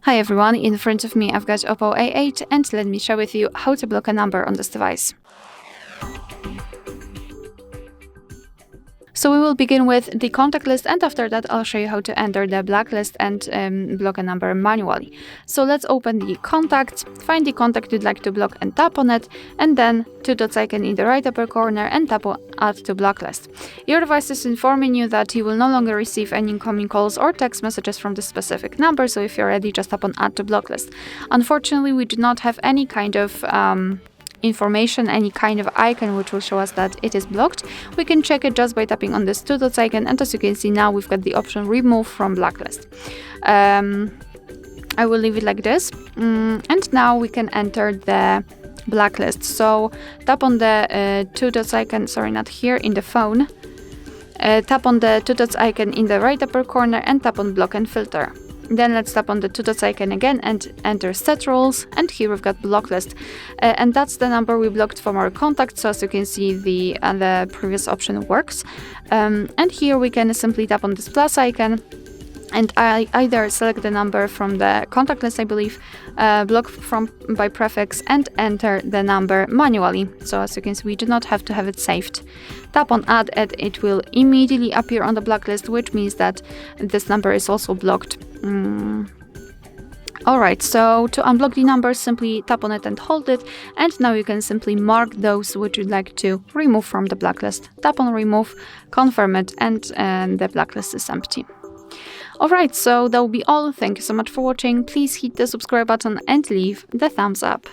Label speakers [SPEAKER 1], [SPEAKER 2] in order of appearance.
[SPEAKER 1] Hi everyone, in front of me I've got OPPO A8 and let me share with you how to block a number on this device. So we will begin with the contact list, and after that I'll show you how to enter the blacklist and block a number manually. So let's open the contact, find the contact you'd like to block and tap on it, and then two dots icon in the right upper corner and tap on Add to Blacklist. Your device is informing you that you will no longer receive any incoming calls or text messages from this specific number, so if you're ready, just tap on Add to Blacklist. Unfortunately, we do not have any kind of information, any kind of icon which will show us that it is blocked. We can check it just by tapping on this two dots icon, and as you can see now we've got the option remove from blacklist. I will leave it like this, and now we can enter the blacklist. So tap on the two dots icon, sorry, not here, in the phone. Tap on the two dots icon in the right upper corner and tap on block and filter. Then let's tap on the two dots icon again and enter set rules, and here we've got block list, and that's the number we blocked from our contact. So as you can see, the previous option works, and here we can simply tap on this plus icon and I either select the number from the contact list, I believe, block by prefix, and enter the number manually. So as you can see, we do not have to have it saved. Tap on add and it will immediately appear on the blacklist, which means that this number is also blocked. Alright, so to unblock the number, simply tap on it and hold it, and now you can simply mark those which you'd like to remove from the blacklist. Tap on remove, confirm it, and the blacklist is empty. Alright, so that will be all. Thank you so much for watching. Please hit the subscribe button and leave the thumbs up.